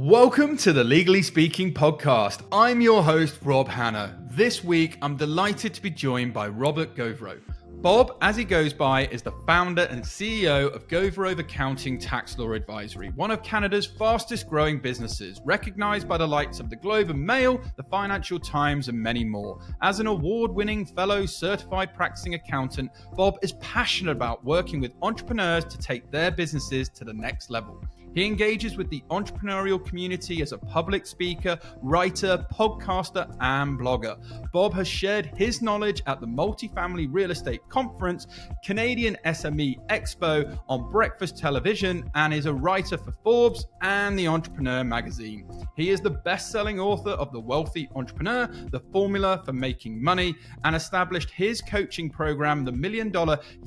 Welcome to the Legally Speaking podcast. I'm your host, Rob Hanna. This week, I'm delighted to be joined by Robert Gauvreau. Bob, as he goes by, is the founder and CEO of Gauvreau Accounting Tax Law Advisory, one of Canada's fastest growing businesses, recognized by the likes of the Globe and Mail, the Financial Times, and many more. As an award-winning fellow certified practicing accountant, Bob is passionate about working with entrepreneurs to take their businesses to the next level. He engages with the entrepreneurial community as a public speaker, writer, podcaster, and blogger. Bob has shared his knowledge at the Multifamily Real Estate Conference, Canadian SME Expo, on breakfast television, and is a writer for Forbes and the Entrepreneur magazine. He is the best-selling author of The Wealthy Entrepreneur, The Formula for Making Money, and established his coaching program, the $1 Million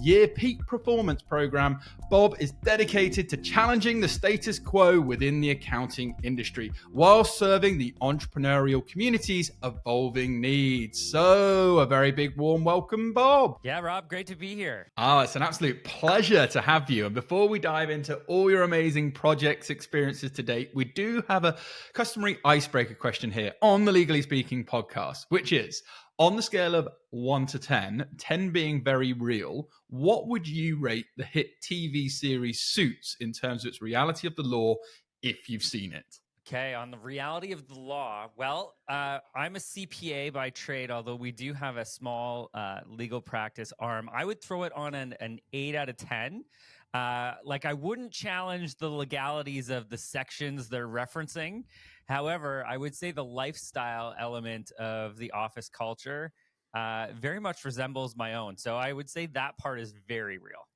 Year Peak Performance Program. Bob is dedicated to challenging the status quo within the accounting industry while serving the entrepreneurial community's evolving needs. So a very big warm welcome, Bob. Yeah, Rob, great to be here. Oh, it's an absolute pleasure to have you. And before we dive into all your amazing projects, experiences to date, we do have a customary icebreaker question here on the Legally Speaking podcast, which is, on the scale of 1 to 10, 10 being very real, what would you rate the hit TV series Suits in terms of its reality of the law, if you've seen it? Okay, on the reality of the law, well, I'm a CPA by trade, although we do have a small legal practice arm. I would throw it on an 8 out of 10. I wouldn't challenge the legalities of the sections they're referencing. However, I would say the lifestyle element of the office culture very much resembles my own. So I would say that part is very real.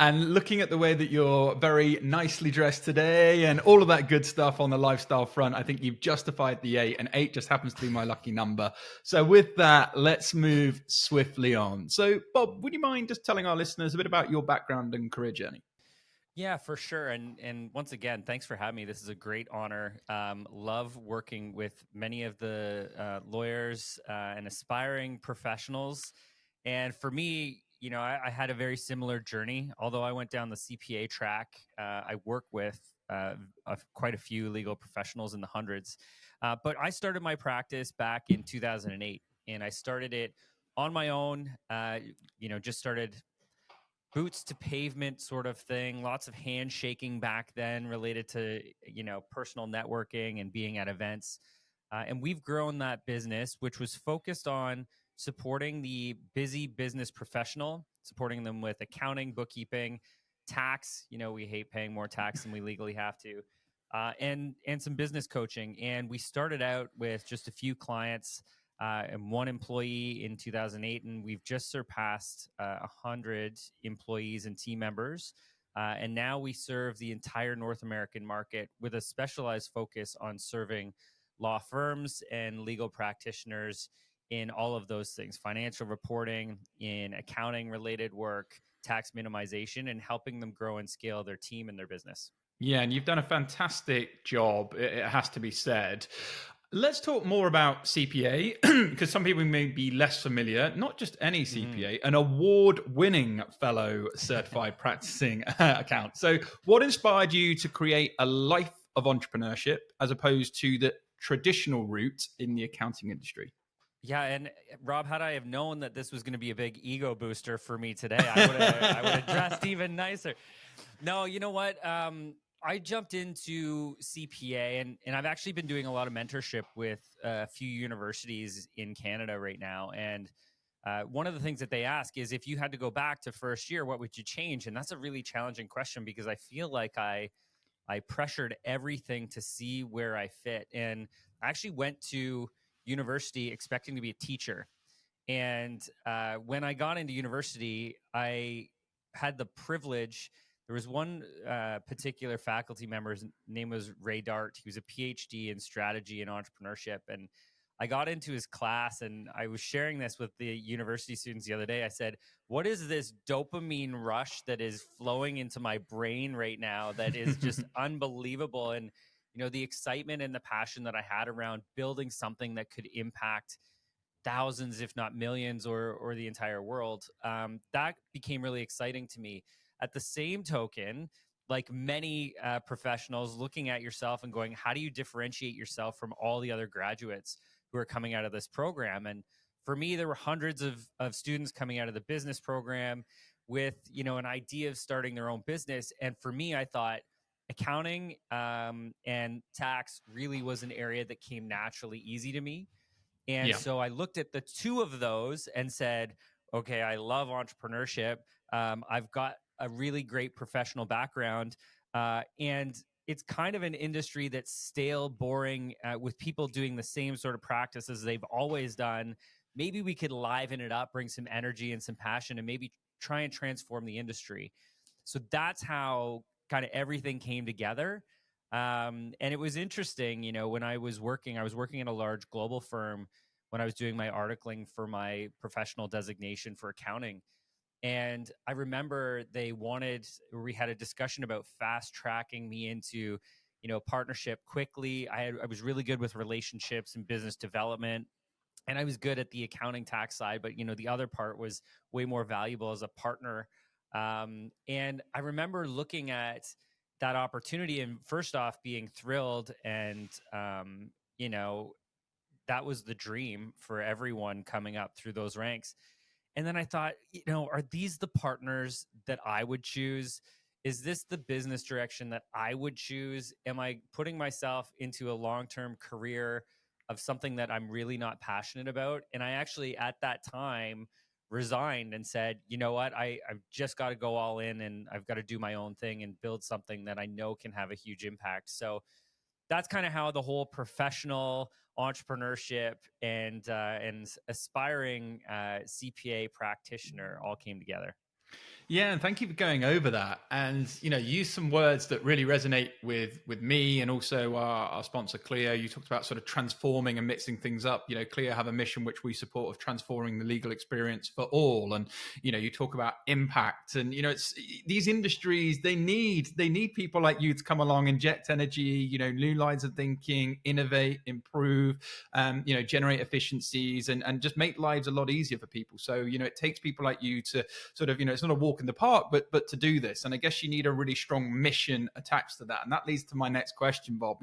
And looking at the way that you're very nicely dressed today and all of that good stuff on the lifestyle front, I think you've justified the 8, and 8 just happens to be my lucky number. So with that, let's move swiftly on. So Bob, would you mind just telling our listeners a bit about your background and career journey? Yeah, for sure. And once again, thanks for having me. This is a great honor. Love working with many of the lawyers and aspiring professionals. And for me, I had a very similar journey. Although I went down the CPA track, I work with quite a few legal professionals in the hundreds. But I started my practice back in 2008, and I started it on my own. Just started boots to pavement sort of thing, lots of handshaking back then related to, personal networking and being at events. And we've grown that business, which was focused on supporting the busy business professional, supporting them with accounting, bookkeeping, tax. We hate paying more tax than we legally have to, and some business coaching. And we started out with just a few clients and one employee in 2008, and we've just surpassed 100 employees and team members. And now we serve the entire North American market with a specialized focus on serving law firms and legal practitioners in all of those things: financial reporting, in accounting related work, tax minimization, and helping them grow and scale their team and their business. Yeah, and you've done a fantastic job, it has to be said. Let's talk more about CPA, because some people may be less familiar. Not just any CPA, an award-winning fellow certified practicing accountant. So what inspired you to create a life of entrepreneurship as opposed to the traditional route in the accounting industry? Yeah, and Rob, had I have known that this was going to be a big ego booster for me today, I would have dressed even nicer. No, you know what? I jumped into CPA, and I've actually been doing a lot of mentorship with a few universities in Canada right now. And one of the things that they ask is, if you had to go back to first year, what would you change? And that's a really challenging question, because I feel like I pressured everything to see where I fit. And I actually went to university expecting to be a teacher. And when I got into university, I had the privilege. There was one particular faculty member, his name was Ray Dart. He was a PhD in strategy and entrepreneurship. And I got into his class, and I was sharing this with the university students the other day. I said, what is this dopamine rush that is flowing into my brain right now that is just unbelievable? And, the excitement and the passion that I had around building something that could impact thousands, if not millions, or the entire world, that became really exciting to me. At the same token, like many professionals, looking at yourself and going, how do you differentiate yourself from all the other graduates who are coming out of this program? And for me, there were hundreds of students coming out of the business program with, an idea of starting their own business. And for me, I thought accounting and tax really was an area that came naturally easy to me. And Yeah. so I looked at the two of those and said, okay, I love entrepreneurship. I've got a really great professional background. And it's kind of an industry that's stale, boring, with people doing the same sort of practices they've always done. Maybe we could liven it up, bring some energy and some passion, and maybe try and transform the industry. So that's how kind of everything came together. And it was interesting, when I was working in a large global firm when I was doing my articling for my professional designation for accounting. And I remember we had a discussion about fast tracking me into, partnership quickly. I was really good with relationships and business development. And I was good at the accounting tax side, but the other part was way more valuable as a partner. And I remember looking at that opportunity and first off being thrilled and that was the dream for everyone coming up through those ranks. And then I thought, are these the partners that I would choose? Is this the business direction that I would choose? Am I putting myself into a long-term career of something that I'm really not passionate about? And I actually, at that time, resigned and said, you know what, I've just got to go all in and I've got to do my own thing and build something that I know can have a huge impact. So that's kind of how the whole professional entrepreneurship and aspiring CPA practitioner all came together. Yeah, and thank you for going over that, and use some words that really resonate with me and also our sponsor Clio. You talked about sort of transforming and mixing things up. Clio have a mission which we support of transforming the legal experience for all, and you talk about impact, and it's these industries they need people like you to come along, inject energy, new lines of thinking, innovate, improve, generate efficiencies, and just make lives a lot easier for people. So it takes people like you to sort of it's not a walk in the park, but to do this. And I guess you need a really strong mission attached to that. And that leads to my next question, Bob.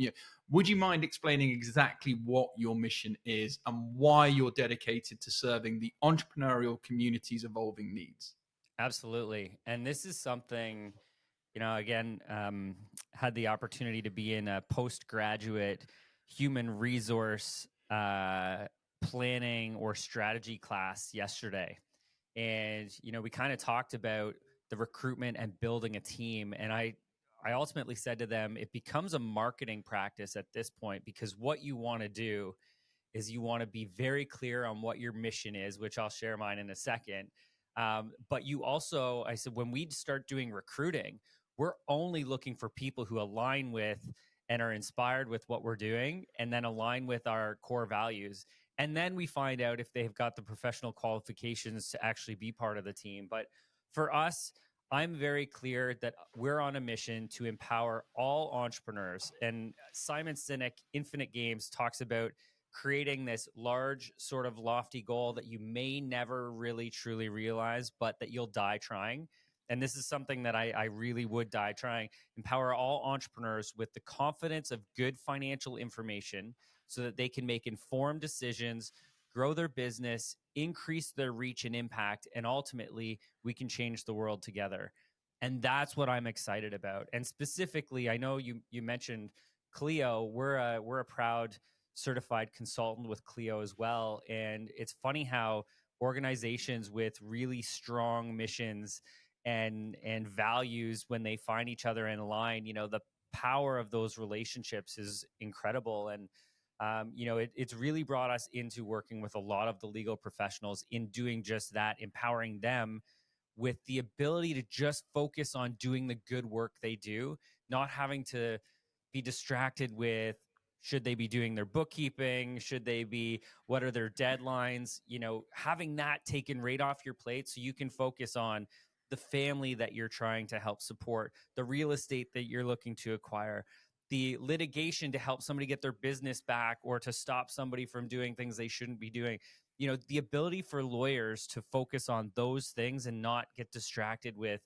Would you mind explaining exactly what your mission is and why you're dedicated to serving the entrepreneurial community's evolving needs? Absolutely. And this is something, again, had the opportunity to be in a postgraduate human resource planning or strategy class yesterday. And we kind of talked about the recruitment and building a team, and I ultimately said to them, it becomes a marketing practice at this point, because what you want to do is you want to be very clear on what your mission is, which I'll share mine in a second. But you also, I said, when we start doing recruiting, we're only looking for people who align with and are inspired with what we're doing and then align with our core values. And then we find out if they've got the professional qualifications to actually be part of the team. But for us, I'm very clear that we're on a mission to empower all entrepreneurs. And Simon Sinek, Infinite Games, talks about creating this large, sort of lofty goal that you may never really truly realize, but that you'll die trying. And this is something that I really would die trying. Empower all entrepreneurs with the confidence of good financial information so that they can make informed decisions, grow their business, increase their reach and impact, and ultimately we can change the world together. And that's what I'm excited about. And specifically, I know you mentioned Clio. We're a proud certified consultant with Clio as well. And it's funny how organizations with really strong missions and values, when they find each other in line, the power of those relationships is incredible. And it's really brought us into working with a lot of the legal professionals in doing just that, empowering them with the ability to just focus on doing the good work they do, not having to be distracted with, should they be doing their bookkeeping? Should they be, what are their deadlines? Having that taken right off your plate so you can focus on the family that you're trying to help support, the real estate that you're looking to acquire, the litigation to help somebody get their business back or to stop somebody from doing things they shouldn't be doing. The ability for lawyers to focus on those things and not get distracted with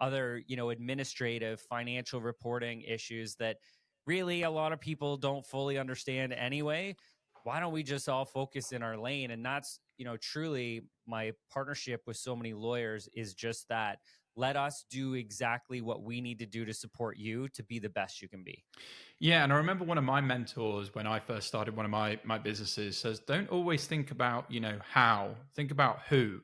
other, administrative financial reporting issues that really a lot of people don't fully understand anyway. Why don't we just all focus in our lane? And that's, truly my partnership with so many lawyers is just that. Let us do exactly what we need to do to support you to be the best you can be. Yeah, and I remember one of my mentors when I first started one of my businesses says, don't always think about, how, think about who.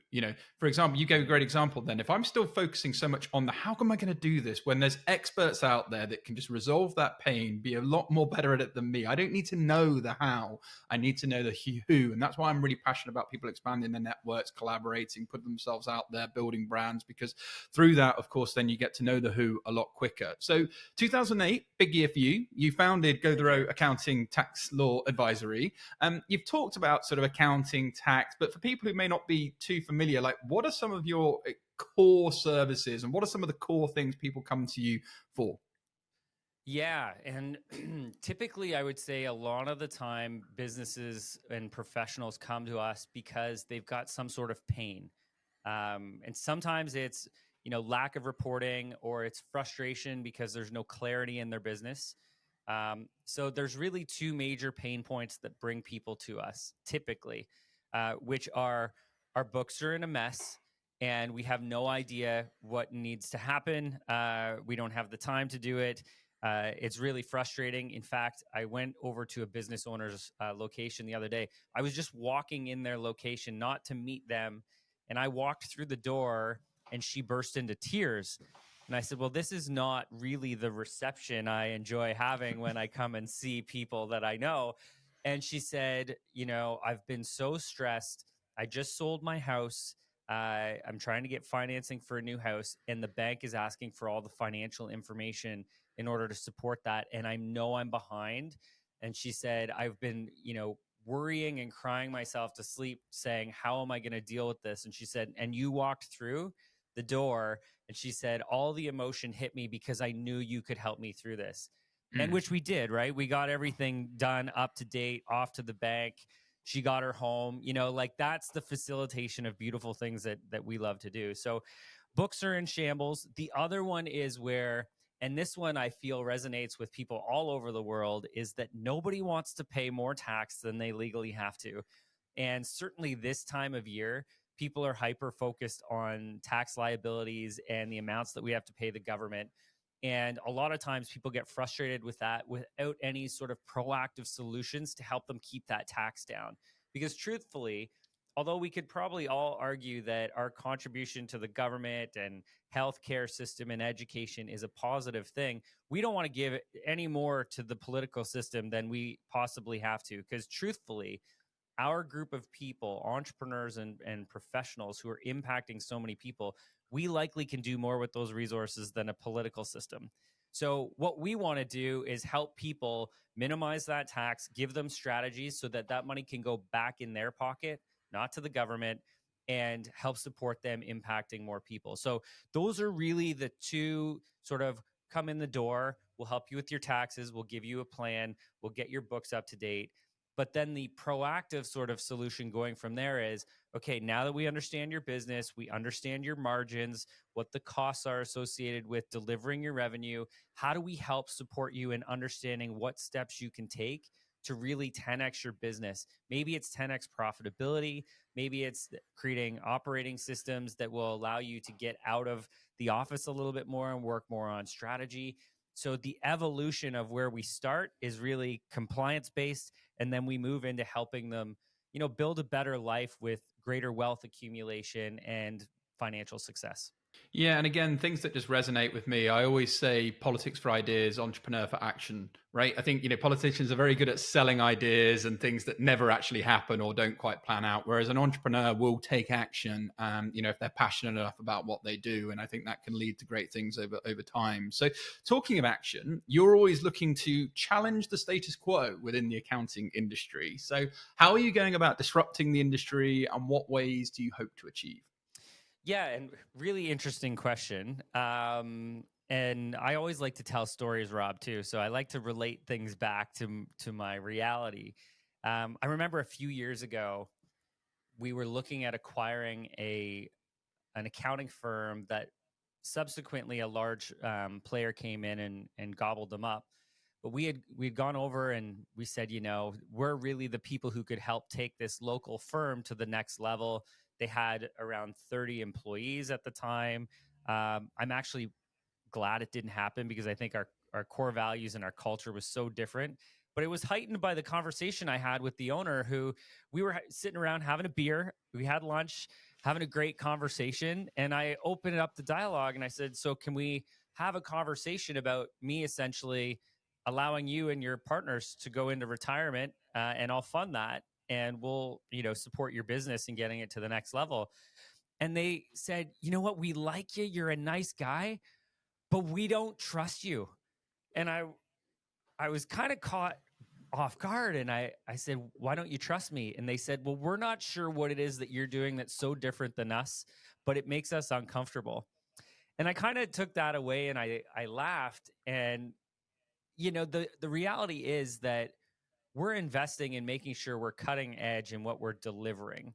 For example, you gave a great example then. If I'm still focusing so much on the how am I going to do this when there's experts out there that can just resolve that pain, be a lot more better at it than me. I don't need to know the how. I need to know the who. And that's why I'm really passionate about people expanding their networks, collaborating, putting themselves out there, building brands, because through that, of course, then you get to know the who a lot quicker. So 2008, big year for you. You founded Gauvreau Accounting Tax Law Advisory. You've talked about sort of accounting, tax, but for people who may not be too familiar, like what are some of your core services and what are some of the core things people come to you for? Yeah. And typically, I would say a lot of the time, businesses and professionals come to us because they've got some sort of pain. And sometimes it's, lack of reporting or it's frustration because there's no clarity in their business. So there's really two major pain points that bring people to us typically, which are our books are in a mess and we have no idea what needs to happen. We don't have the time to do it. It's really frustrating. In fact, I went over to a business owner's location the other day. I was just walking in their location, not to meet them. And I walked through the door and she burst into tears. And I said, well, this is not really the reception I enjoy having when I come and see people that I know. And she said, I've been so stressed. I just sold my house. I'm trying to get financing for a new house, and the bank is asking for all the financial information in order to support that. And I know I'm behind. And she said, I've been, worrying and crying myself to sleep, saying, how am I going to deal with this? And she said, and you walked through the door. And she said, all the emotion hit me because I knew you could help me through this. And Mm. which we did, right? We got everything done up to date, off to the bank. She got her home, like that's the facilitation of beautiful things that we love to do. So books are in shambles. The other one is where, and this one I feel resonates with people all over the world, is that nobody wants to pay more tax than they legally have to. And certainly this time of year, people are hyper focused on tax liabilities and the amounts that we have to pay the government. And a lot of times people get frustrated with that without any sort of proactive solutions to help them keep that tax down. Because truthfully, although we could probably all argue that our contribution to the government and healthcare system and education is a positive thing, we don't want to give any more to the political system than we possibly have to. Because truthfully, our group of people, entrepreneurs and professionals who are impacting so many people, we likely can do more with those resources than a political system. So what we want to do is help people minimize that tax, give them strategies so that that money can go back in their pocket, not to the government, and help support them impacting more people. So those are really the two sort of come in the door. We'll help you with your taxes. We'll give you a plan. We'll get your books up to date. But then the proactive sort of solution going from there is, okay, now that we understand your business, we understand your margins, what the costs are associated with delivering your revenue, how do we help support you in understanding what steps you can take to really 10x your business? Maybe it's 10x profitability. Maybe it's creating operating systems that will allow you to get out of the office a little bit more and work more on strategy. So the evolution of where we start is really compliance based, and then we move into helping them, build a better life with greater wealth accumulation and financial success. Yeah, and again, things that just resonate with me. I always say politics for ideas, entrepreneur for action, right? I think, politicians are very good at selling ideas and things that never actually happen or don't quite plan out. Whereas an entrepreneur will take action, if they're passionate enough about what they do. And I think that can lead to great things over time. So talking of action, you're always looking to challenge the status quo within the accounting industry. So how are you going about disrupting the industry and what ways do you hope to achieve? Yeah, and really interesting question. And I always like to tell stories, Rob, too. So I like to relate things back to my reality. I remember a few years ago, we were looking at acquiring an accounting firm that subsequently, a large player came in and gobbled them up. But we'd gone over and we said, we're really the people who could help take this local firm to the next level. They had around 30 employees at the time. I'm actually glad it didn't happen because I think our core values and our culture was so different. But it was heightened by the conversation I had with the owner, who we were sitting around having a beer. We had lunch, having a great conversation. And I opened up the dialogue and I said, so can we have a conversation about me essentially allowing you and your partners to go into retirement, and I'll fund that and we'll, support your business and getting it to the next level. And they said, you know what? We like you. You're a nice guy, but we don't trust you. And I was kind of caught off guard. And I said, why don't you trust me? And they said, well, we're not sure what it is that you're doing that's so different than us, but it makes us uncomfortable. And I kind of took that away and I laughed. And, the reality is that we're investing in making sure we're cutting edge in what we're delivering.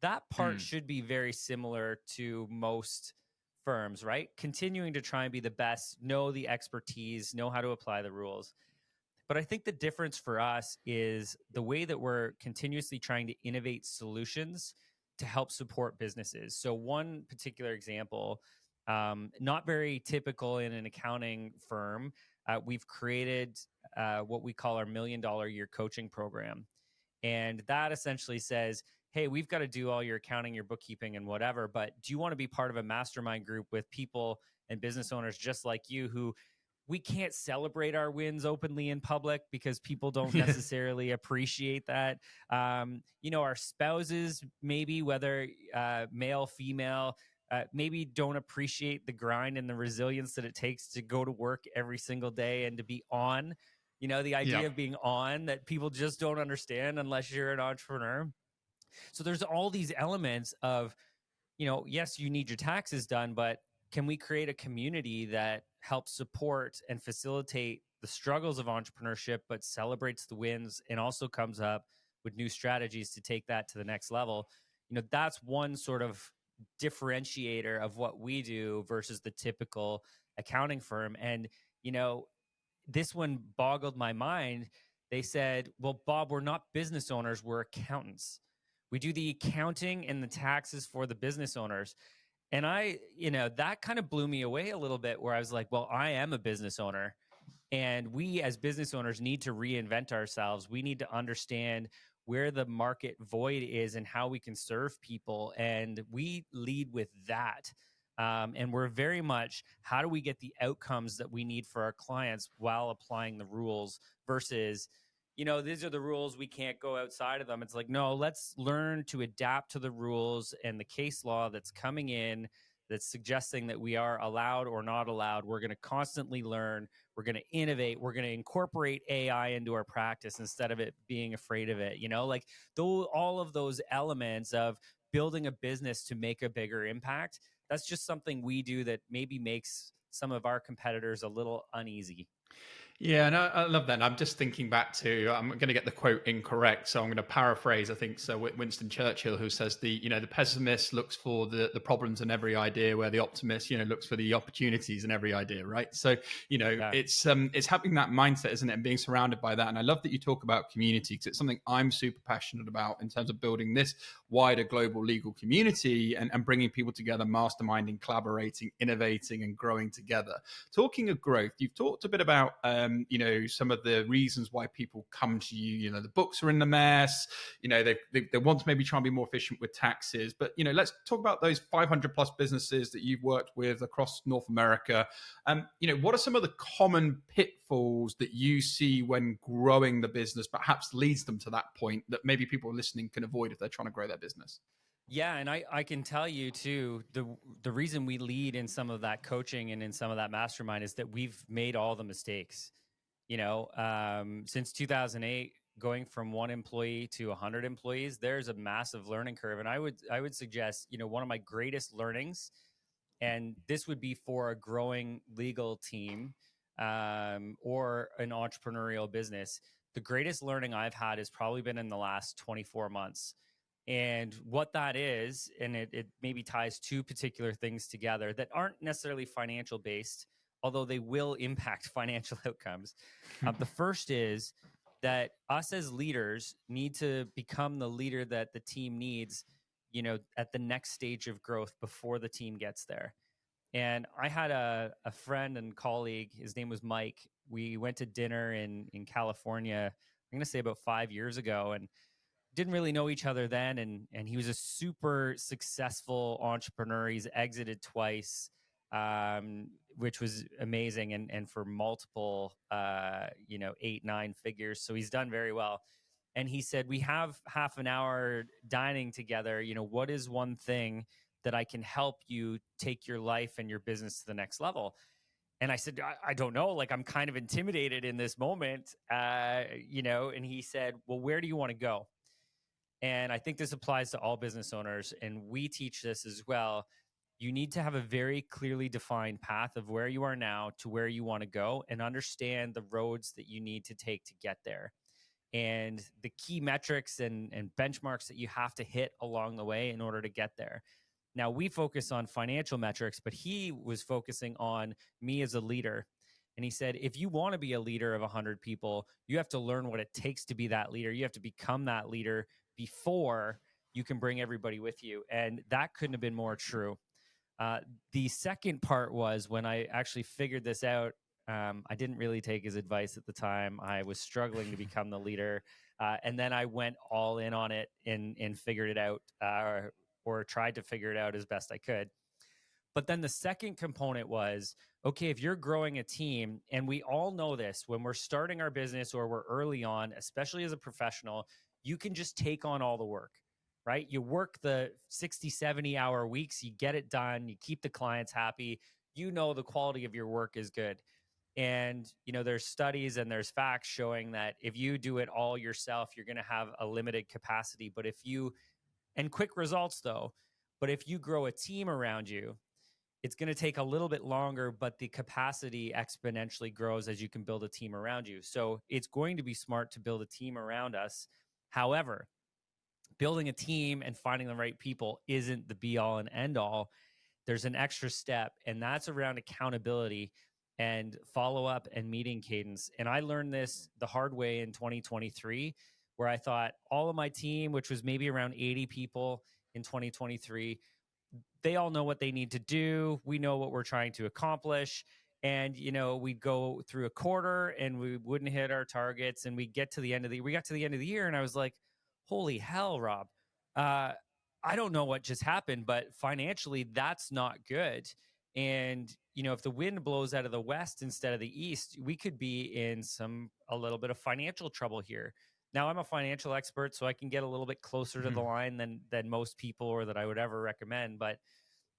That part Mm. should be very similar to most firms, right? Continuing to try and be the best, know the expertise, know how to apply the rules. But I think the difference for us is the way that we're continuously trying to innovate solutions to help support businesses. So, one particular example, not very typical in an accounting firm, we've created what we call our $1 million year coaching program. And that essentially says, hey, we've got to do all your accounting, your bookkeeping, and whatever. But do you want to be part of a mastermind group with people and business owners just like you, who we can't celebrate our wins openly in public because people don't necessarily appreciate that. Our spouses, maybe whether male, female, maybe don't appreciate the grind and the resilience that it takes to go to work every single day and to be on. The Yeah. idea of being on, that people just don't understand unless you're an entrepreneur. So there's all these elements of, yes, you need your taxes done, but can we create a community that helps support and facilitate the struggles of entrepreneurship, but celebrates the wins and also comes up with new strategies to take that to the next level? That's one sort of differentiator of what we do versus the typical accounting firm. And, this one boggled my mind. They said, well, Bob, we're not business owners, we're accountants. We do the accounting and the taxes for the business owners. And that kind of blew me away a little bit, where I was like, well, I am a business owner. And we as business owners need to reinvent ourselves. We need to understand where the market void is and how we can serve people. And we lead with that. And we're very much, how do we get the outcomes that we need for our clients while applying the rules versus, these are the rules, we can't go outside of them. It's like, no, let's learn to adapt to the rules and the case law that's coming in that's suggesting that we are allowed or not allowed. We're going to constantly learn. We're going to innovate. We're going to incorporate AI into our practice instead of it being afraid of it. Like all of those elements of building a business to make a bigger impact. That's just something we do that maybe makes some of our competitors a little uneasy. Yeah, and I love that. And I'm just thinking back to, I'm going to get the quote incorrect, so I'm going to paraphrase. I think so. Winston Churchill, who says the pessimist looks for the problems in every idea, where the optimist, looks for the opportunities in every idea, right? So, Yeah. it's having that mindset, isn't it, and being surrounded by that. And I love that you talk about community, because it's something I'm super passionate about in terms of building this wider global legal community and bringing people together, masterminding, collaborating, innovating, and growing together. Talking of growth, you've talked a bit about some of the reasons why people come to you. The books are in the mess. They want to maybe try and be more efficient with taxes. But let's talk about those 500 plus businesses that you've worked with across North America. What are some of the common pitfalls that you see when growing the business, perhaps leads them to that point that maybe people listening can avoid if they're trying to grow their business? Yeah, and I can tell you too, the reason we lead in some of that coaching and in some of that mastermind is that we've made all the mistakes. Since 2008, going from 1 employee to 100 employees, there's a massive learning curve. And I would suggest, one of my greatest learnings, and this would be for a growing legal team, or an entrepreneurial business. The greatest learning I've had has probably been in the last 24 months. And what that is, and it maybe ties two particular things together that aren't necessarily financial based, although they will impact financial outcomes. The first is that us as leaders need to become the leader that the team needs, at the next stage of growth before the team gets there. And I had a friend and colleague, his name was Mike. We went to dinner in California, I'm going to say about 5 years ago, and didn't really know each other then, and he was a super successful entrepreneur. He's exited twice, which was amazing, and for multiple 8-9 figures, so he's done very well. And he said, we have half an hour dining together, what is one thing that I can help you take your life and your business to the next level? And I said, I don't know, like, I'm kind of intimidated in this moment, and he said, well, where do you want to go? And I think this applies to all business owners, and we teach this as well. You need to have a very clearly defined path of where you are now to where you want to go, and understand the roads that you need to take to get there, and the key metrics and benchmarks that you have to hit along the way in order to get there. Now, we focus on financial metrics, but he was focusing on me as a leader. And he said, if you want to be a leader of 100 people, you have to learn what it takes to be that leader. You have to become that leader before you can bring everybody with you. And that couldn't have been more true. The second part was when I actually figured this out. I didn't really take his advice at the time. I was struggling to become the leader. And then I went all in on it and figured it out, or tried to figure it out as best I could. But then the second component was, okay, if you're growing a team, and we all know this, when we're starting our business or we're early on, especially as a professional, you can just take on all the work, right? You work the 60, 70-hour weeks, you get it done, you keep the clients happy, the quality of your work is good. And, there's studies and there's facts showing that if you do it all yourself, you're going to have a limited capacity. And quick results though, but if you grow a team around you, it's going to take a little bit longer, but the capacity exponentially grows as you can build a team around you. So it's going to be smart to build a team around us. However, building a team and finding the right people isn't the be all and end all. There's an extra step, and that's around accountability and follow up and meeting cadence. And I learned this the hard way in 2023, where I thought all of my team, which was maybe around 80 people in 2023, they all know what they need to do. We know what we're trying to accomplish. And, we'd go through a quarter and we wouldn't hit our targets. And we got to the end of the year. And I was like, holy hell, Rob, I don't know what just happened, but financially that's not good. And, if the wind blows out of the west instead of the east, we could be in a little bit of financial trouble here. Now, I'm a financial expert, so I can get a little bit closer to the line than most people, or that I would ever recommend. But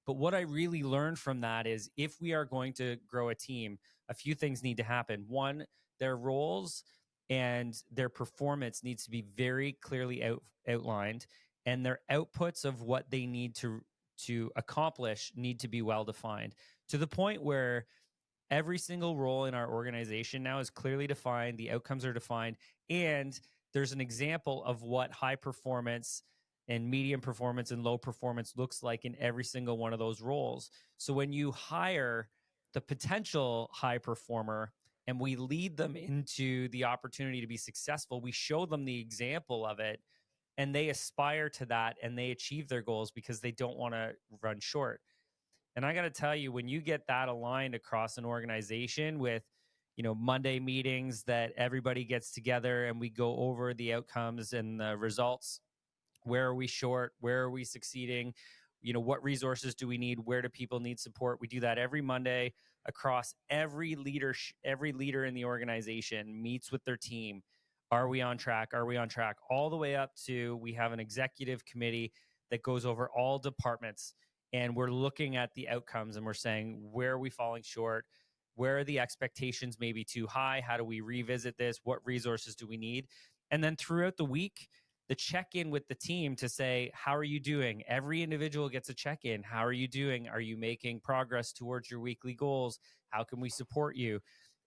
what I really learned from that is, if we are going to grow a team, a few things need to happen. One, their roles and their performance needs to be very clearly outlined, and their outputs of what they need to accomplish need to be well defined, to the point where every single role in our organization now is clearly defined, the outcomes are defined, and there's an example of what high performance and medium performance and low performance looks like in every single one of those roles. So when you hire the potential high performer and we lead them into the opportunity to be successful, we show them the example of it, and they aspire to that and they achieve their goals because they don't want to run short. And I got to tell you, when you get that aligned across an organization with, Monday meetings that everybody gets together and we go over the outcomes and the results, where are we short? Where are we succeeding? What resources do we need? Where do people need support? We do that every Monday across every leader in the organization meets with their team. Are we on track? Are we on track? All the way up to, we have an executive committee that goes over all departments, and we're looking at the outcomes and we're saying, where are we falling short? Where are the expectations maybe too high? How do we revisit this? What resources do we need? And then throughout the week, the check-in with the team to say, how are you doing? Every individual gets a check-in. How are you doing? Are you making progress towards your weekly goals? How can we support you?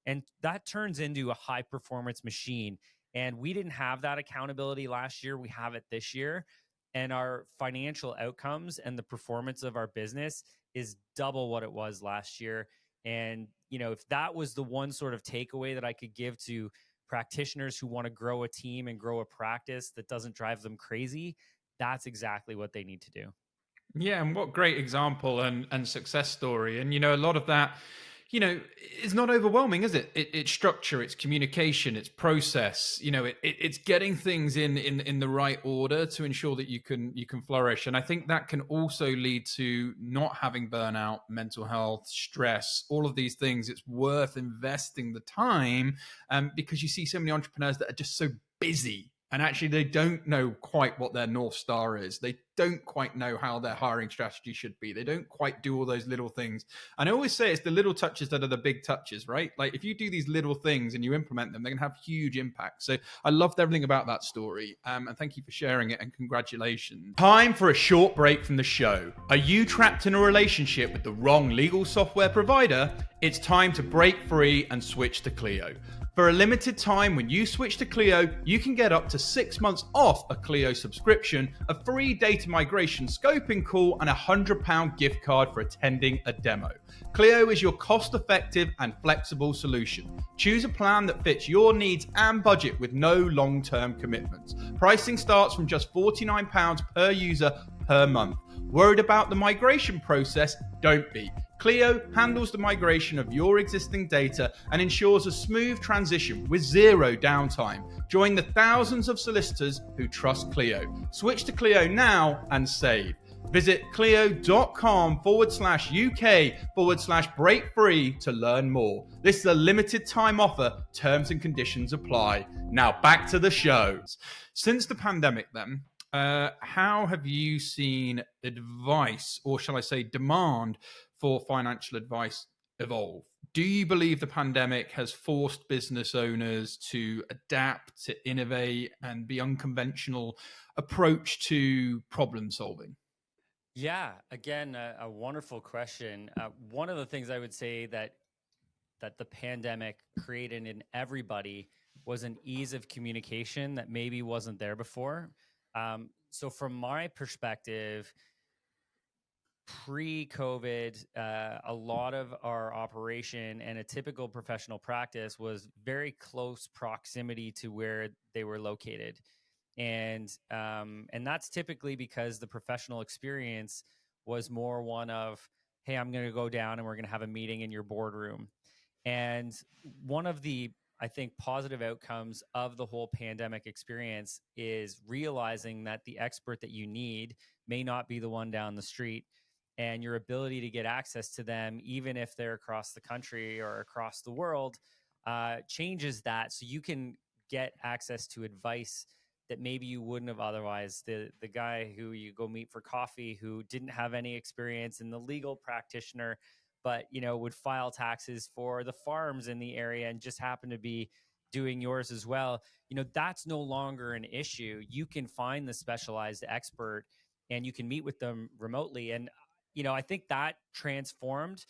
And that turns into a high-performance machine. And we didn't have that accountability last year. We have it this year. and our financial outcomes and the performance of our business is double what it was last year. And, if that was the one sort of takeaway that I could give to practitioners who want to grow a team and grow a practice that doesn't drive them crazy, that's exactly what they need to do. Yeah, and what great example and success story. And a lot of that, is not overwhelming, is it? It's structure, it's communication, it's process. It's getting things in the right order to ensure that you can flourish. And I think that can also lead to not having burnout, mental health, stress, all of these things. It's worth investing the time, because you see so many entrepreneurs that are just so busy. And actually, they don't know quite what their North Star is. They don't quite know how their hiring strategy should be. They don't quite do all those little things. And I always say it's the little touches that are the big touches, right? Like if you do these little things and you implement them, they can have huge impact. So I loved everything about that story. And thank you for sharing it, and congratulations. Time for a short break from the show. Are you trapped in a relationship with the wrong legal software provider? It's time to break free and switch to Clio. For a limited time, when you switch to Clio, you can get up to 6 months off a Clio subscription, a free data migration scoping call, and a £100 gift card for attending a demo. Clio is your cost-effective and flexible solution. Choose a plan that fits your needs and budget with no long-term commitments. Pricing starts from just £49 per user per month. Worried about the migration process? Don't be. Clio handles the migration of your existing data and ensures a smooth transition with zero downtime. Join the thousands of solicitors who trust Clio. Switch to Clio now and save. Visit clio.com/UK/break free to learn more. This is a limited time offer. Terms and conditions apply. Now back to the show. Since the pandemic then, how have you seen advice, or shall I say demand, for financial advice evolve? Do you believe the pandemic has forced business owners to adapt, to innovate, and be unconventional approach to problem solving? Yeah, again, a wonderful question. One of the things I would say that the pandemic created in everybody was an ease of communication that maybe wasn't there before. So from my perspective, pre-COVID, a lot of our operation and a typical professional practice was very close proximity to where they were located, and that's typically because the professional experience was more one of, hey, I'm going to go down and we're going to have a meeting in your boardroom. And one of the, I think, positive outcomes of the whole pandemic experience is realizing that the expert that you need may not be the one down the street, and your ability to get access to them, even if they're across the country or across the world, changes that. So you can get access to advice that maybe you wouldn't have otherwise. The guy who you go meet for coffee who didn't have any experience in the legal practitioner, but would file taxes for the farms in the area and just happen to be doing yours as well. That's no longer an issue. You can find the specialized expert and you can meet with them remotely. And I think that transformed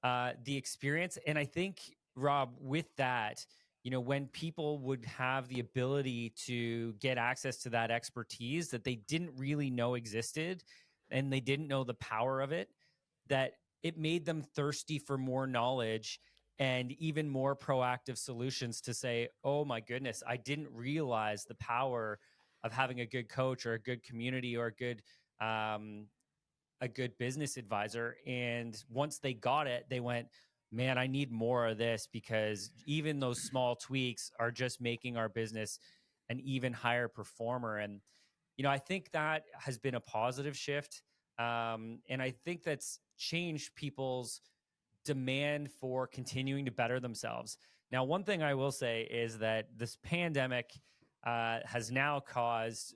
the experience. And I think, Rob, with that, when people would have the ability to get access to that expertise that they didn't really know existed, and they didn't know the power of it, that it made them thirsty for more knowledge and even more proactive solutions to say, oh my goodness, I didn't realize the power of having a good coach or a good community or a good business advisor. And once they got it, they went, man, I need more of this, because even those small tweaks are just making our business an even higher performer. And, I think that has been a positive shift. And I think that's changed people's demand for continuing to better themselves. Now, one thing I will say is that this pandemic has now caused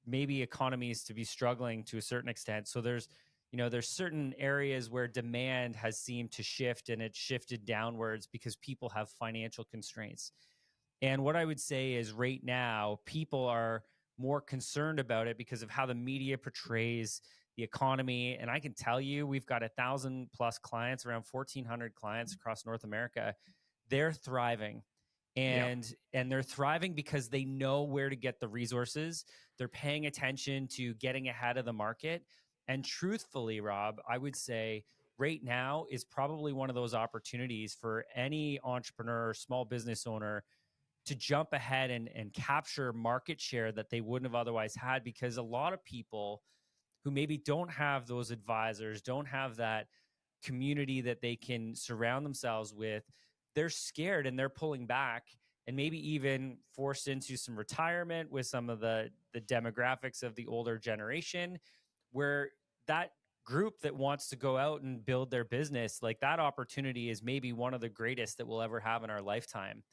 maybe economies to be struggling to a certain extent. So there's certain areas where demand has seemed to shift, and it's shifted downwards because people have financial constraints. And what I would say is right now, people are more concerned about it because of how the media portrays the economy. And I can tell you, we've got 1,000+ clients, around 1,400 clients across North America. They're thriving. Yeah. and they're thriving because they know where to get the resources. They're paying attention to getting ahead of the market. And truthfully, Rob, I would say right now is probably one of those opportunities for any entrepreneur, small business owner to jump ahead and capture market share that they wouldn't have otherwise had, because a lot of people who maybe don't have those advisors, don't have that community that they can surround themselves with, they're scared and they're pulling back, and maybe even forced into some retirement with some of the demographics of the older generation, where that group that wants to go out and build their business, like that opportunity is maybe one of the greatest that we'll ever have in our lifetime.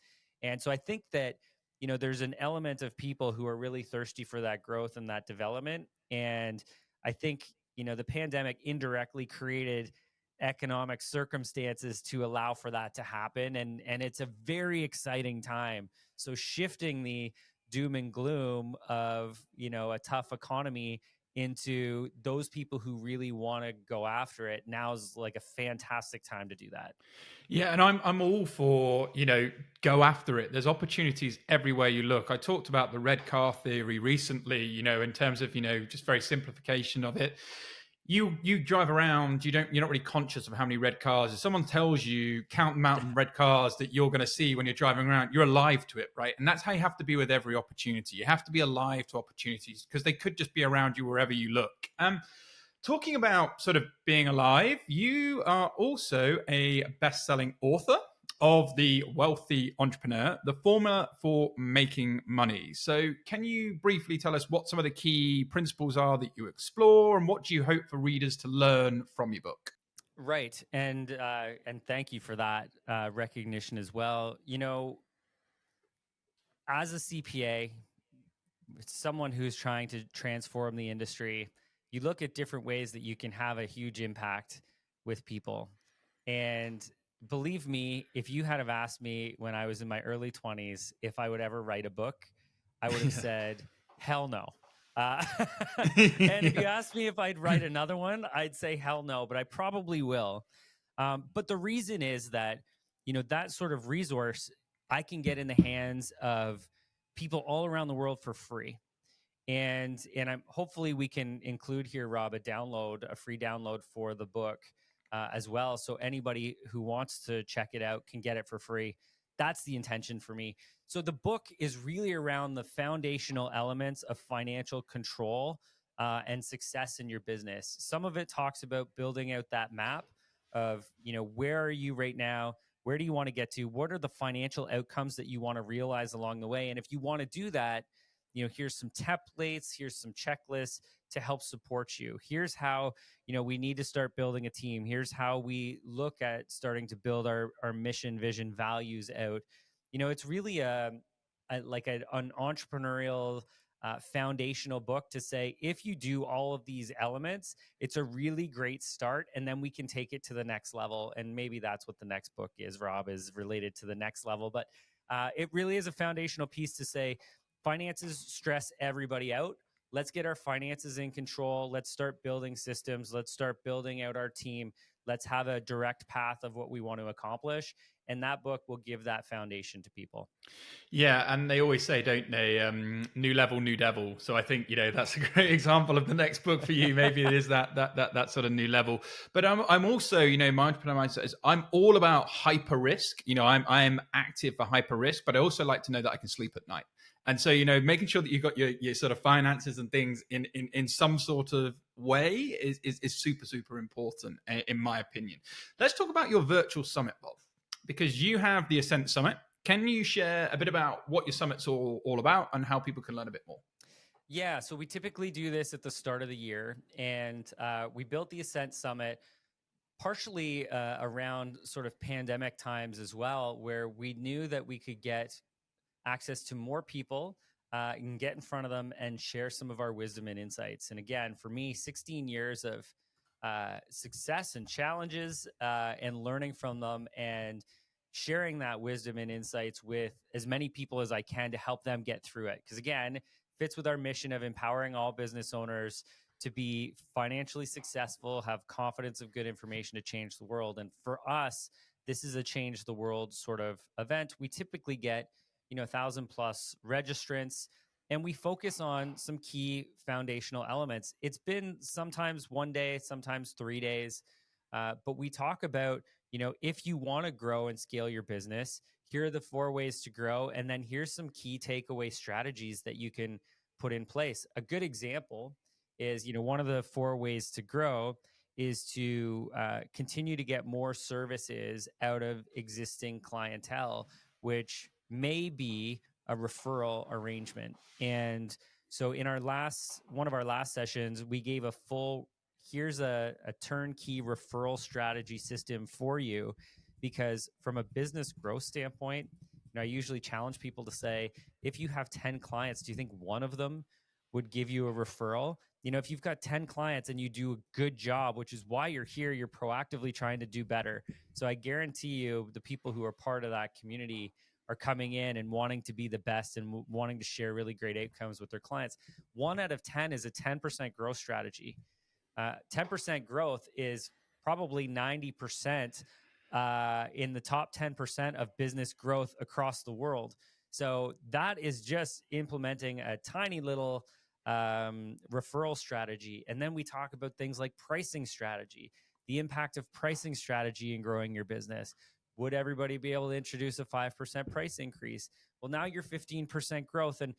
And so I think that, there's an element of people who are really thirsty for that growth and that development. And I think, the pandemic indirectly created economic circumstances to allow for that to happen. And it's a very exciting time. So shifting the doom and gloom of, a tough economy into those people who really want to go after it, now is like a fantastic time to do that. Yeah, and I'm all for, go after it. There's opportunities everywhere you look. I talked about the red car theory recently, in terms of, just very simplification of it. You drive around, you're not really conscious of how many red cars. If someone tells you count the amount of red cars that you're going to see when you're driving around, you're alive to it, right? And that's how you have to be with every opportunity. You have to be alive to opportunities because they could just be around you wherever you look. Talking about sort of being alive, you are also a best-selling author of The Wealthy Entrepreneur, the formula for making money. So can you briefly tell us what some of the key principles are that you explore, and what do you hope for readers to learn from your book? Right. And thank you for that recognition as well. As a CPA, someone who's trying to transform the industry, you look at different ways that you can have a huge impact with people. And believe me, if you had have asked me when I was in my early 20s if I would ever write a book, I would have Yeah. said, hell no. Uh, and if you Yeah. asked me if I'd write another one, I'd say hell no, but I probably will. But the reason is that, that sort of resource I can get in the hands of people all around the world for free. And I'm hopefully we can include here, Rob, a free download for the book as well, so anybody who wants to check it out can get it for free. That's the intention for me. So the book is really around the foundational elements of financial control and success in your business. Some of it talks about building out that map of, where are you right now? Where do you want to get to? What are the financial outcomes that you want to realize along the way? And if you want to do that, here's some templates, here's some checklists to help support you. Here's how, we need to start building a team. Here's how we look at starting to build our mission, vision, values out. It's really an entrepreneurial foundational book to say, if you do all of these elements, it's a really great start. And then we can take it to the next level. And maybe that's what the next book is, Rob, is related to the next level. But it really is a foundational piece to say, finances stress everybody out. Let's get our finances in control. Let's start building systems. Let's start building out our team. Let's have a direct path of what we want to accomplish. And that book will give that foundation to people. Yeah, and they always say, don't they, new level, new devil. So I think, that's a great example of the next book for you. Maybe it is that sort of new level. But I'm also, my entrepreneur mindset is I'm all about hyper risk. I'm active for hyper risk, but I also like to know that I can sleep at night. And so, making sure that you've got your sort of finances and things in some sort of way is super, super important, in my opinion. Let's talk about your virtual summit, Bob, because you have the Ascent Summit. Can you share a bit about what your summit's all about and how people can learn a bit more? Yeah, so we typically do this at the start of the year, and we built the Ascent Summit partially around sort of pandemic times as well, where we knew that we could get access to more people and get in front of them and share some of our wisdom and insights. And again, for me, 16 years of success and challenges and learning from them and sharing that wisdom and insights with as many people as I can to help them get through it. Because again, fits with our mission of empowering all business owners to be financially successful, have confidence of good information to change the world. And for us, this is a change the world sort of event. We typically get, 1,000+ registrants, and we focus on some key foundational elements. It's been sometimes 1 day, sometimes 3 days, but we talk about, if you want to grow and scale your business, here are the 4 ways to grow. And then here's some key takeaway strategies that you can put in place. A good example is, one of the 4 ways to grow is to continue to get more services out of existing clientele, which may be a referral arrangement. And so in one of our last sessions, we gave a full, here's a turnkey referral strategy system for you, because from a business growth standpoint, I usually challenge people to say, if you have 10 clients, do you think one of them would give you a referral? If you've got 10 clients and you do a good job, which is why you're here, you're proactively trying to do better. So I guarantee you the people who are part of that community are coming in and wanting to be the best and wanting to share really great outcomes with their clients. 1 out of 10 is a 10% growth strategy. 10% growth is probably 90% in the top 10% of business growth across the world. So that is just implementing a tiny little referral strategy. And then we talk about things like pricing strategy, the impact of pricing strategy in growing your business. Would everybody be able to introduce a 5% price increase? Well, now you're 15% growth. And,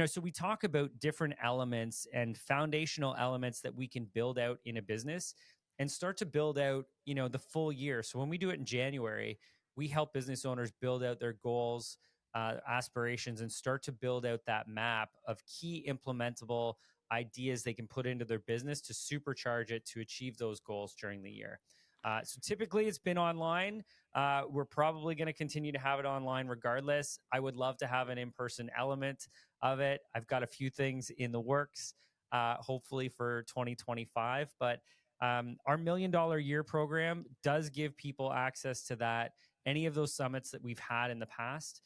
so we talk about different elements and foundational elements that we can build out in a business and start to build out, the full year. So when we do it in January, we help business owners build out their goals, aspirations, and start to build out that map of key implementable ideas they can put into their business to supercharge it to achieve those goals during the year. So typically it's been online. We're probably going to continue to have it online regardless. I would love to have an in-person element of it. I've got a few things in the works, hopefully for 2025, but our $1 Million Year program does give people access to that. Any of those summits that we've had in the past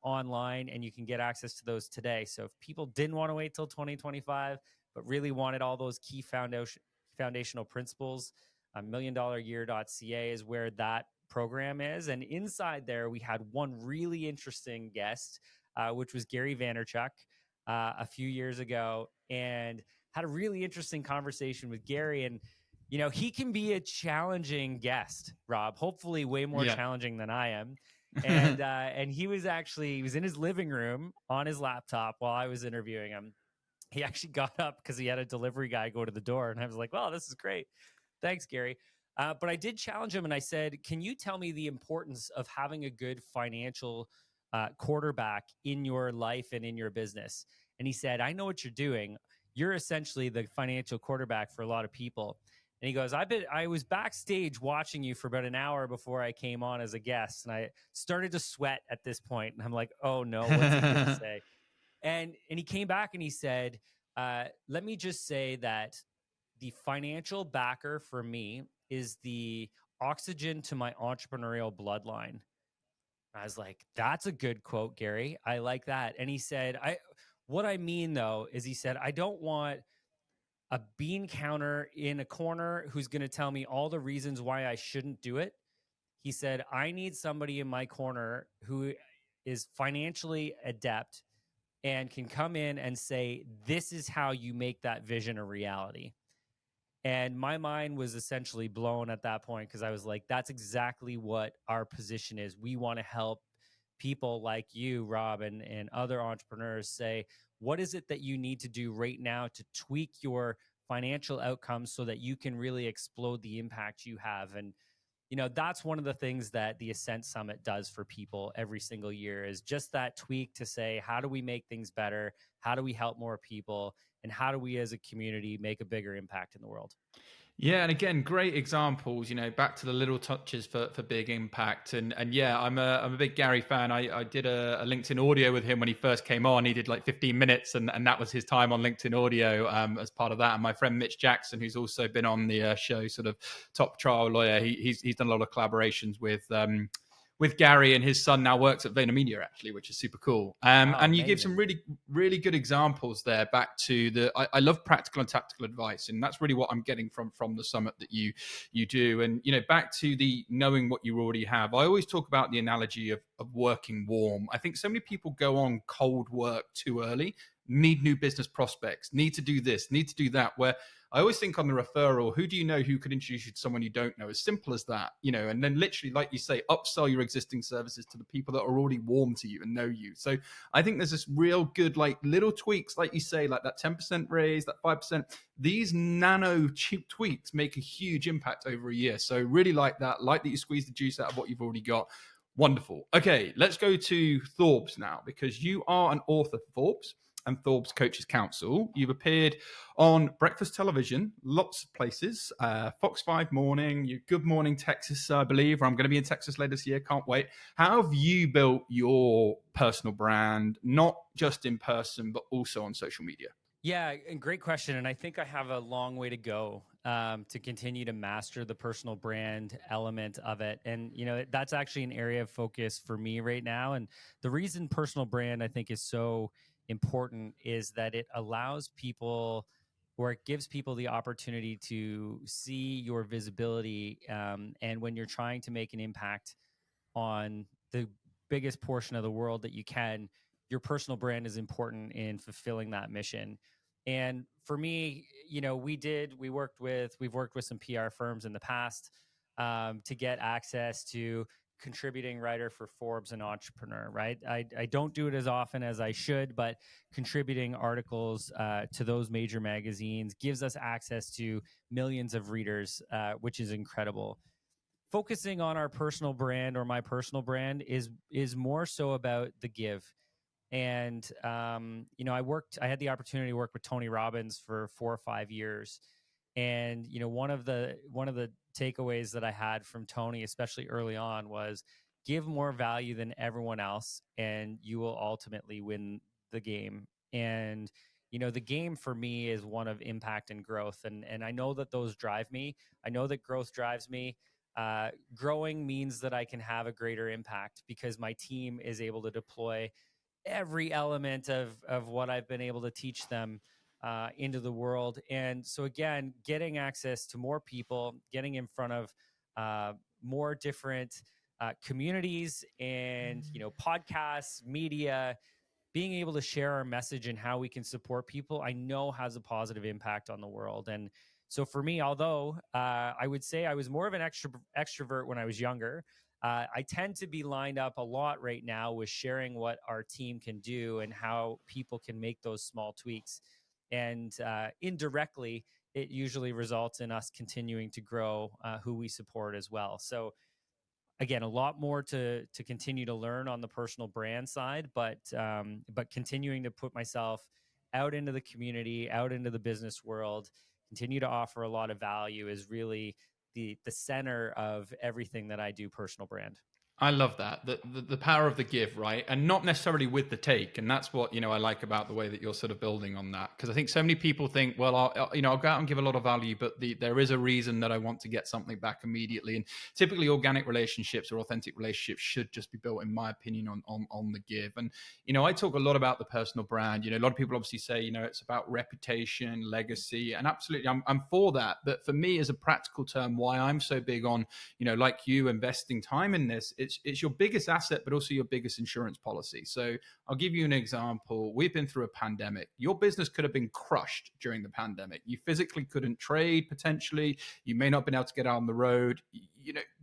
online, and you can get access to those today. So if people didn't want to wait till 2025, but really wanted all those key foundational principles, $1millionyear.ca is where that program is. And inside there, we had one really interesting guest, which was Gary Vaynerchuk, a few years ago, and had a really interesting conversation with Gary. And, he can be a challenging guest, Rob, hopefully way more challenging than I am. And he was in his living room on his laptop while I was interviewing him. He actually got up because he had a delivery guy go to the door, and I was like, "Wow, this is great. Thanks, Gary." But I did challenge him, and I said, "Can you tell me the importance of having a good financial quarterback in your life and in your business?" And he said, "I know what you're doing. You're essentially the financial quarterback for a lot of people." And he goes, I was backstage watching you for about an hour before I came on as a guest, and I started to sweat at this point. And I'm like, "Oh no, what's he going to say?" And he came back and he said, "Let me just say that the financial backer for me is the oxygen to my entrepreneurial bloodline." I was like, "That's a good quote, Gary. I like that." And he said, what I mean though, is he said, "I don't want a bean counter in a corner who's going to tell me all the reasons why I shouldn't do it." He said, "I need somebody in my corner who is financially adept and can come in and say, this is how you make that vision a reality." And my mind was essentially blown at that point, because I was like, that's exactly what our position is. We want to help people like you, Rob, and other entrepreneurs say, what is it that you need to do right now to tweak your financial outcomes so that you can really explode the impact you have? And that's one of the things that the Ascent Summit does for people every single year, is just that tweak to say, how do we make things better? How do we help more people? And how do we as a community make a bigger impact in the world? Yeah, and again, great examples. Back to the little touches for big impact. And yeah, I'm a big Gary fan. I did a LinkedIn audio with him when he first came on. He did like 15 minutes, and that was his time on LinkedIn audio as part of that. And my friend Mitch Jackson, who's also been on the show, sort of top trial lawyer, he's done a lot of collaborations with Gary, and his son now works at VaynerMedia, actually, which is super cool. Wow, and you give some amazing. really good examples there back to I love practical and tactical advice. And that's really what I'm getting from the summit that you do. And, back to the knowing what you already have. I always talk about the analogy of working warm. I think so many people go on cold work too early, need new business prospects, need to do this, need to do that, where I always think on the referral, who do you know who could introduce you to someone you don't know? As simple as that, and then literally, like you say, upsell your existing services to the people that are already warm to you and know you. So I think there's this real good, like little tweaks, like you say, like that 10% raise, that 5%, these nano cheap tweaks make a huge impact over a year. So really like that you squeeze the juice out of what you've already got. Wonderful. Okay, let's go to Forbes now, because you are an author for Forbes and Forbes Coaches Council. You've appeared on breakfast television, lots of places, Fox 5 Morning, Good Morning Texas, I believe, or I'm going to be in Texas later this year, can't wait. How have you built your personal brand, not just in person, but also on social media? Yeah, and great question. And I think I have a long way to go to continue to master the personal brand element of it. And, that's actually an area of focus for me right now. And the reason personal brand, I think, is so important is that it allows people, or it gives people the opportunity to see your visibility. And when you're trying to make an impact on the biggest portion of the world that you can, your personal brand is important in fulfilling that mission. And for me, we've worked with some PR firms in the past to get access to contributing writer for Forbes and Entrepreneur, right? I don't do it as often as I should, but contributing articles to those major magazines gives us access to millions of readers, which is incredible. Focusing on our personal brand, or my personal brand, is more so about the give. And I had the opportunity to work with Tony Robbins for 4 or 5 years. And one of the takeaways that I had from Tony, especially early on, was give more value than everyone else, and you will ultimately win the game. And the game for me is one of impact and growth, and I know that those drive me. I know that growth drives me. Growing means that I can have a greater impact because my team is able to deploy every element of what I've been able to teach them into the world. And so again, getting access to more people, getting in front of more different communities and, podcasts, media, being able to share our message and how we can support people, I know has a positive impact on the world. And so for me, although I would say I was more of an extrovert when I was younger, I tend to be lined up a lot right now with sharing what our team can do and how people can make those small tweaks. And indirectly, it usually results in us continuing to grow who we support as well. So again, a lot more to continue to learn on the personal brand side, but continuing to put myself out into the community, out into the business world, continue to offer a lot of value is really the center of everything that I do personal brand. I love that. The power of the give, right? And not necessarily with the take. And that's what, I like about the way that you're sort of building on that. Because I think so many people think, well, I'll go out and give a lot of value, but there is a reason that I want to get something back immediately. And typically organic relationships or authentic relationships should just be built, in my opinion, on the give. And, I talk a lot about the personal brand. A lot of people obviously say, it's about reputation, legacy, and absolutely, I'm for that. But for me, as a practical term, why I'm so big on, like you, investing time in this, it's your biggest asset, but also your biggest insurance policy. So I'll give you an example. We've been through a pandemic. Your business could have been crushed during the pandemic. You physically couldn't trade, potentially. You may not have been able to get out on the road.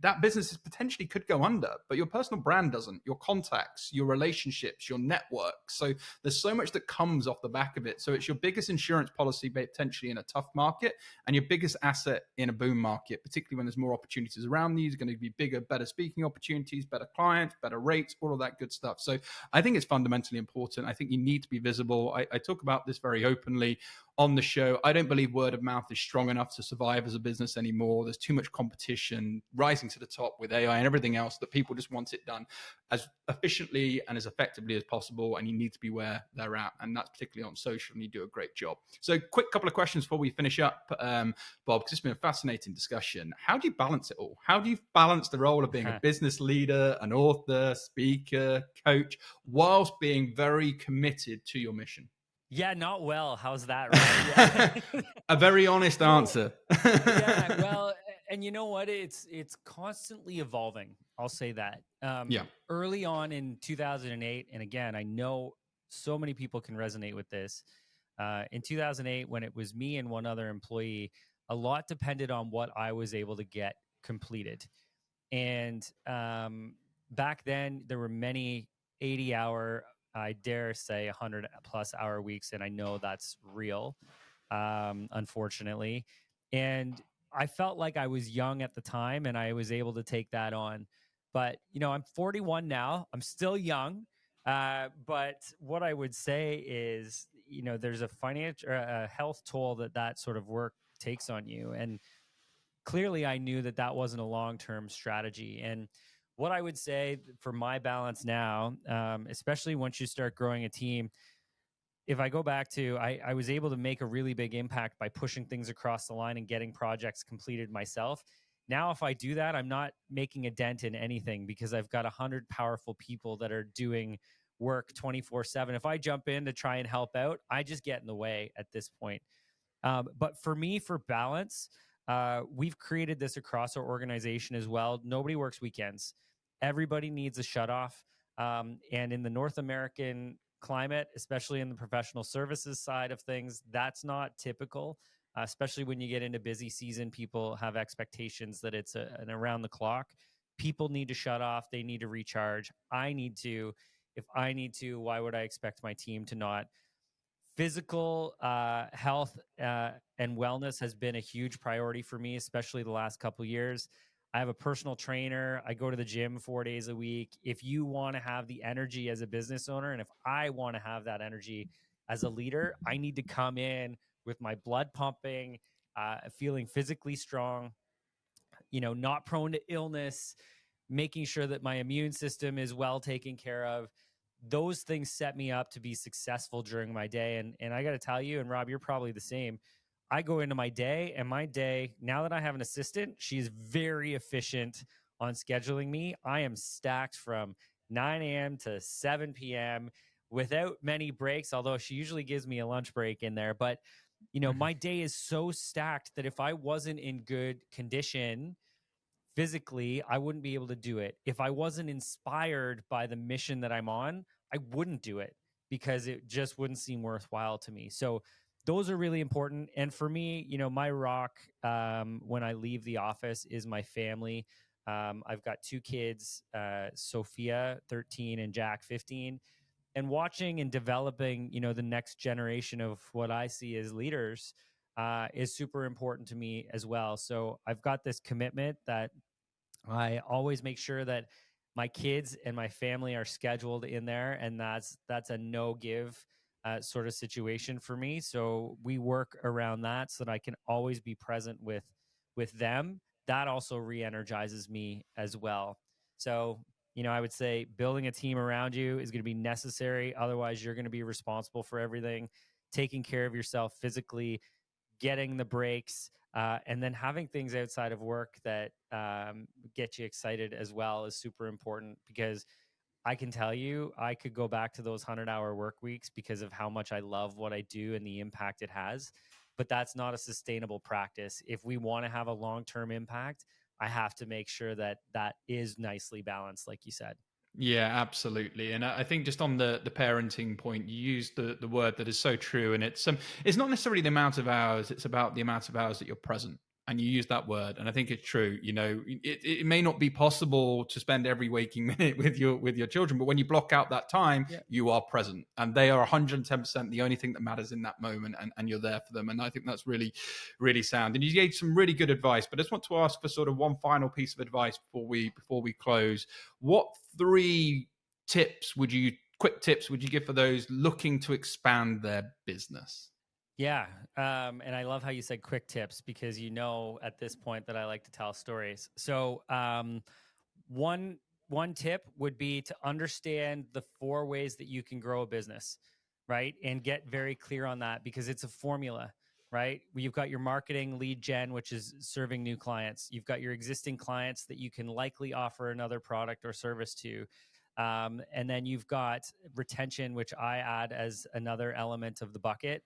That business potentially could go under, but your personal brand doesn't. Your contacts, your relationships, your network. So there's so much that comes off the back of it. So it's your biggest insurance policy potentially in a tough market, and your biggest asset in a boom market, particularly when there's more opportunities around you. There's going to be bigger, better speaking opportunities, better clients, better rates, all of that good stuff. So I think it's fundamentally important. I think you need to be visible. I talk about this very openly on the show. I don't believe word of mouth is strong enough to survive as a business anymore. There's too much competition rising to the top with AI and everything else that people just want it done as efficiently and as effectively as possible. And you need to be where they're at. And that's particularly on social, and you do a great job. So quick couple of questions before we finish up, Bob, because it's been a fascinating discussion. How do you balance it all? How do you balance the role of being a business leader, an author, speaker, coach, whilst being very committed to your mission? Yeah, not well. How's that, right? Yeah. A very honest answer. Yeah, well, and you know what? It's constantly evolving. I'll say that. Yeah. Early on in 2008, and again, I know so many people can resonate with this. In 2008, when it was me and one other employee, a lot depended on what I was able to get completed. And back then, there were many 80-hour, I dare say 100 plus hour weeks. And I know that's real, unfortunately. And I felt like I was young at the time and I was able to take that on. But, you know, I'm 41 now. I'm still young. But what I would say is, you know, there's a financial, a health toll that sort of work takes on you. And clearly I knew that wasn't a long-term strategy. And what I would say for my balance now, especially once you start growing a team, if I go back to, I was able to make a really big impact by pushing things across the line and getting projects completed myself. Now, if I do that, I'm not making a dent in anything because I've got 100 powerful people that are doing work 24/7. If I jump in to try and help out, I just get in the way at this point. But for me, for balance, we've created this across our organization as well. Nobody works weekends. Everybody needs a shut off. And in the North American climate, especially in the professional services side of things, that's not typical. Especially when you get into busy season, people have expectations that it's an around the clock. People need to shut off. They need to recharge. I need to. If I need to, why would I expect my team to not? Physical health and wellness has been a huge priority for me, especially the last couple of years. I have a personal trainer. I go to the gym 4 days a week. If you want to have the energy as a business owner, and if I want to have that energy as a leader, I need to come in with my blood pumping, feeling physically strong, you know, not prone to illness, making sure that my immune system is well taken care of. Those things set me up to be successful during my day. And I got to tell you, and Rob, you're probably the same. I go into my day, and my day, now that I have an assistant, she's very efficient on scheduling me. I am stacked from 9 a.m. to 7 p.m. without many breaks, although she usually gives me a lunch break in there. But, you know, my day is so stacked that if I wasn't in good condition physically, I wouldn't be able to do it. If I wasn't inspired by the mission that I'm on, I wouldn't do it because it just wouldn't seem worthwhile to me. So those are really important. And for me, you know, my rock when I leave the office is my family. I've got two kids, Sophia, 13, and Jack, 15. And watching and developing, you know, the next generation of what I see as leaders is super important to me as well. So I've got this commitment that I always make sure that my kids and my family are scheduled in there, and that's a no give sort of situation for me. So we work around that so that I can always be present with them. That also re-energizes me as well. So, you know, I would say building a team around you is going to be necessary. Otherwise, you're going to be responsible for everything. Taking care of yourself physically, getting the breaks, and then having things outside of work that get you excited as well is super important, because I can tell you, I could go back to those 100-hour work weeks because of how much I love what I do and the impact it has. But that's not a sustainable practice. If we want to have a long-term impact, I have to make sure that is nicely balanced, like you said. Yeah, absolutely. And I think just on the parenting point, you used the word that is so true. And it's not necessarily the amount of hours, it's about the amount of hours that you're present. And you use that word, and I think it's true. You know, it may not be possible to spend every waking minute with your children, but when you block out that time, Yeah. you are present, and they are 110% the only thing that matters in that moment, and you're there for them. And I think that's really, really sound. And you gave some really good advice, but I just want to ask for sort of one final piece of advice before we close. What three quick tips would you give for those looking to expand their business? Yeah. And I love how you said quick tips, because at this point that I like to tell stories. So one one tip would be to understand the 4 ways that you can grow a business, right? And get very clear on that, because it's a formula, right? You've got your marketing lead gen, which is serving new clients. You've got your existing clients that you can likely offer another product or service to. And then you've got retention, which I add as another element of the bucket.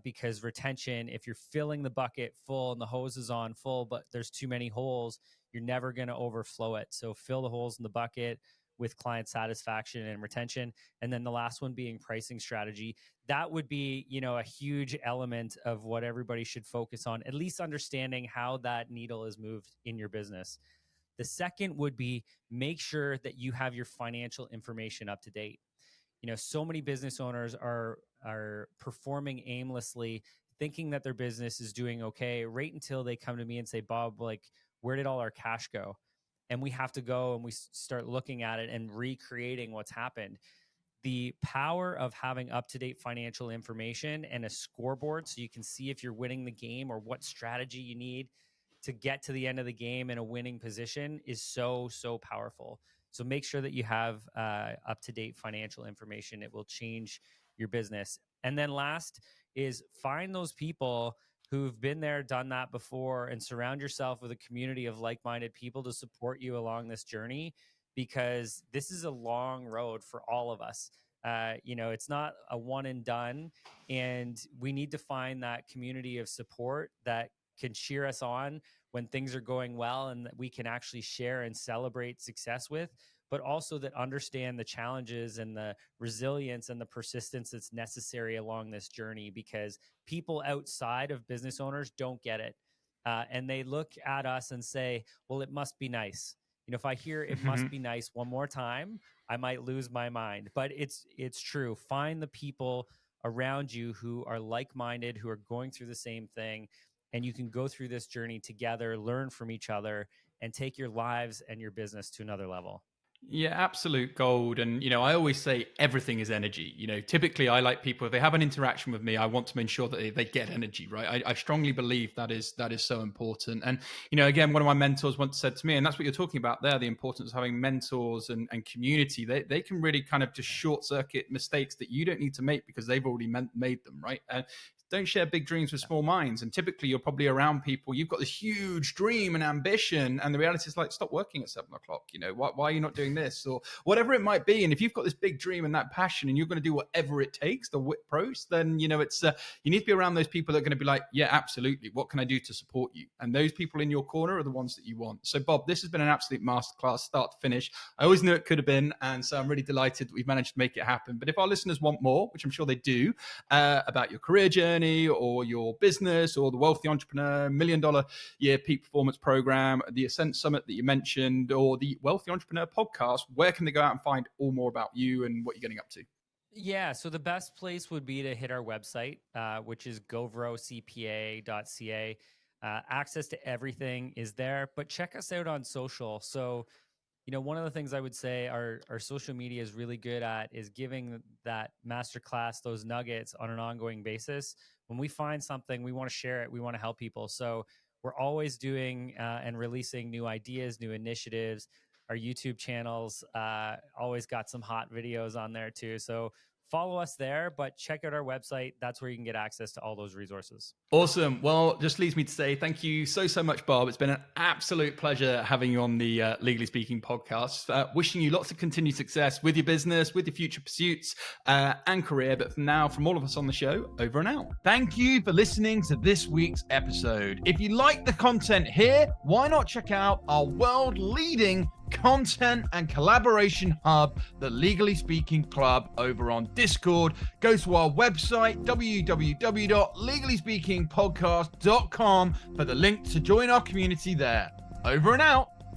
Because retention, if you're filling the bucket full and the hose is on full, but there's too many holes, you're never going to overflow it. So fill the holes in the bucket with client satisfaction and retention. And then the last one being pricing strategy. That would be, a huge element of what everybody should focus on, at least understanding how that needle is moved in your business. The second would be make sure that you have your financial information up to date. So many business owners are performing aimlessly, thinking that their business is doing okay, right until they come to me and say, Bob, like, where did all our cash go? And we have to go and we start looking at it and recreating what's happened. The power of having up-to-date financial information and a scoreboard, so you can see if you're winning the game or what strategy you need to get to the end of the game in a winning position, is so, so powerful. So make sure that you have up-to-date financial information. It will change your business. And then last is find those people who've been there, done that before, and surround yourself with a community of like-minded people to support you along this journey, because this is a long road for all of us. It's not a one and done, and we need to find that community of support that can cheer us on when things are going well, and that we can actually share and celebrate success with, but also that understand the challenges and the resilience and the persistence that's necessary along this journey, because people outside of business owners don't get it. And they look at us and say, well, it must be nice. If I hear it must be nice one more time, I might lose my mind. But it's true. Find the people around you who are like-minded, who are going through the same thing, and you can go through this journey together, learn from each other, and take your lives and your business to another level. Yeah, absolute gold. And, I always say everything is energy. Typically I like people, if they have an interaction with me, I want to ensure that they get energy, right? I strongly believe that is so important. And, again, one of my mentors once said to me, and that's what you're talking about there, the importance of having mentors and community. They can really kind of just short circuit mistakes that you don't need to make because they've already made them, right? And don't share big dreams with small minds. And typically you're probably around people, you've got this huge dream and ambition, and the reality is like, stop working at 7 o'clock. Why are you not doing this, or whatever it might be? And if you've got this big dream and that passion and you're going to do whatever it takes, the whip pros, then it's you need to be around those people that are going to be like, yeah, absolutely, what can I do to support you? And those people in your corner are the ones that you want. So Bob, this has been an absolute masterclass, start to finish. I always knew it could have been, and so I'm really delighted that we've managed to make it happen. But if our listeners want more, which I'm sure they do, about your career journey or your business or the Wealthy Entrepreneur $1 Million Year Peak Performance Program, the Ascent Summit that you mentioned, or the Wealthy Entrepreneur podcast, where can they go out and find all more about you and what you're getting up to? Yeah, so the best place would be to hit our website, which is gauvreaucpa.ca. Access to everything is there, but check us out on social. So one of the things I would say our social media is really good at is giving that masterclass, those nuggets on an ongoing basis. When we find something, we want to share it. We want to help people. So we're always doing and releasing new ideas, new initiatives. Our YouTube channels always got some hot videos on there too. So follow us there, but check out our website. That's where you can get access to all those resources. Awesome. Well, just leaves me to say thank you so much, Bob. It's been an absolute pleasure having you on the Legally Speaking podcast. Wishing you lots of continued success with your business, with your future pursuits and career. But for now, from all of us on the show, over and out. Thank you for listening to this week's episode. If you like the content here, why not check out our world-leading content and collaboration hub, the Legally Speaking Club, over on Discord. Go to our website, www.legallyspeakingpodcast.com, for the link to join our community there. Over and out.